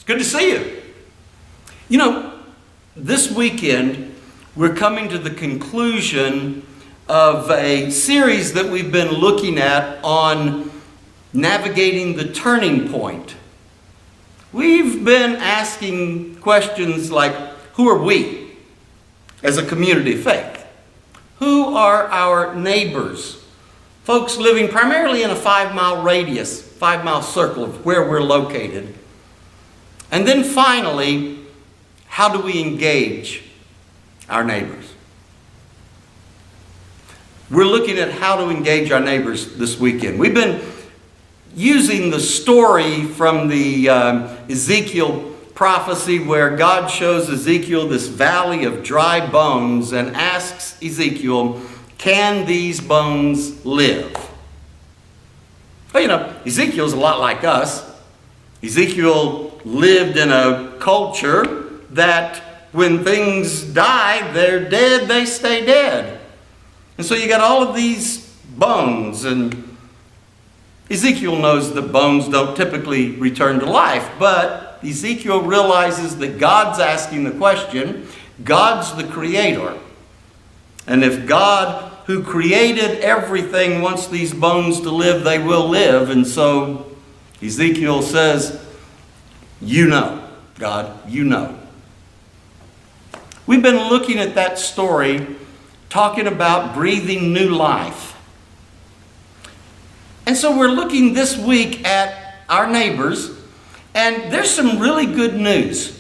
Good to see you. You know, this weekend we're coming to the conclusion of a series that we've been looking at on navigating the turning point. We've been asking questions like, who are we as a community of faith? Who are our neighbors? Folks living primarily in a 5-mile radius, 5-mile circle of where we're located. And then finally, how do we engage our neighbors? We're looking at how to engage our neighbors this weekend. We've been using the story from the Ezekiel prophecy where God shows Ezekiel this valley of dry bones and asks Ezekiel, can these bones live? Well, you know, Ezekiel's a lot like us. Ezekiel lived in a culture that when things die, they're dead, they stay dead. And so you got all of these bones, and Ezekiel knows that bones don't typically return to life, but Ezekiel realizes that God's asking the question. God's the creator. And if God, who created everything, wants these bones to live, they will live. And so Ezekiel says, you know, God, you know. We've been looking at that story, talking about breathing new life. And so we're looking this week at our neighbors, and there's some really good news.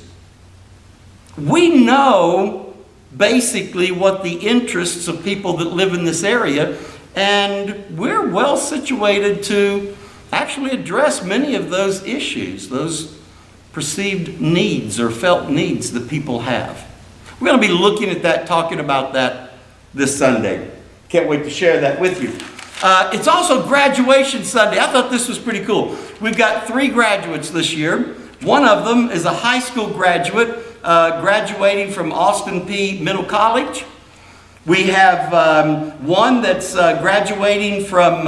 We know basically what the interests of people that live in this area, and we're well situated to actually address many of those issues, those perceived needs or felt needs that people have. We're going to be looking at that, talking about that this Sunday. Can't wait to share that with you. It's also graduation Sunday. I thought this was pretty cool. We've got 3 graduates this year. One of them is a high school graduate graduating from Austin P. Middle College. We have one that's graduating from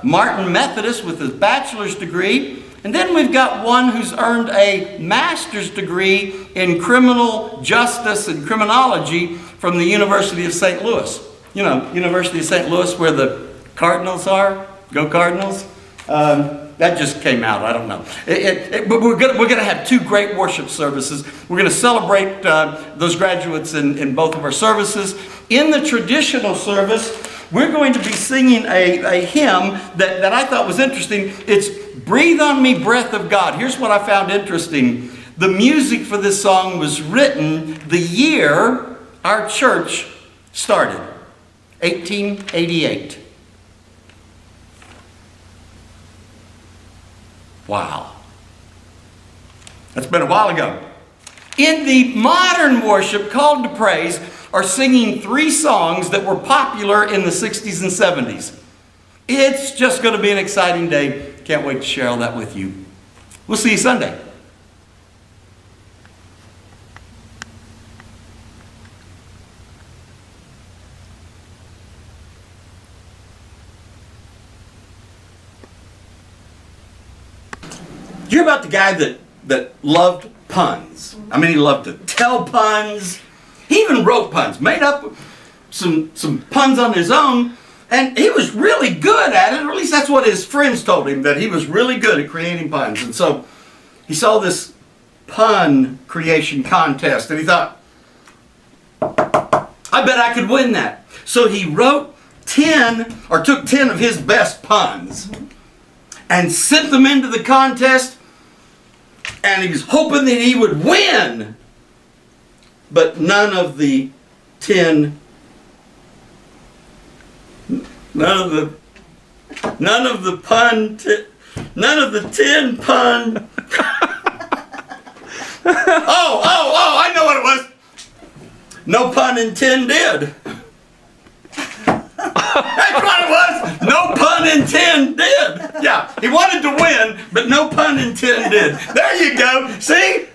Martin Methodist with his bachelor's degree. And then we've got one who's earned a master's degree in criminal justice and criminology from the University of St. Louis. You know, University of St. Louis where the Cardinals are. Go Cardinals. That just came out. I don't know. But we're going to have 2 great worship services. We're going to celebrate those graduates in both of our services. In the traditional service, we're going to be singing a hymn that I thought was interesting. It's Breathe on Me, Breath of God. Here's what I found interesting. The music for this song was written the year our church started, 1888. Wow. That's been a while ago. In the modern worship, Called to Praise, are singing 3 songs that were popular in the 60s and 70s. It's just going to be an exciting day. Can't wait to share all that with you. We'll see you Sunday. You hear about the guy that loved puns? I mean, he loved to tell puns. He even wrote puns, made up some puns on his own, and he was really good at it, or at least that's what his friends told him, that he was really good at creating puns. And so he saw this pun creation contest, and he thought, I bet I could win that. So he wrote 10, or took 10 of his best puns, and sent them into the contest, and he was hoping that he would win. But none of the 10 10 pun. Oh, I know what it was. No pun intended. That's what it was. No pun intended. Yeah, he wanted to win, but no pun intended. There you go. See,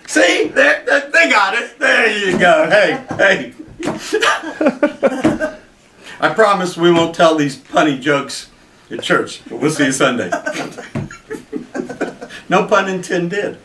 there, they got it. There you go. Hey. I promise we won't tell these punny jokes at church, but we'll see you Sunday. No pun intended.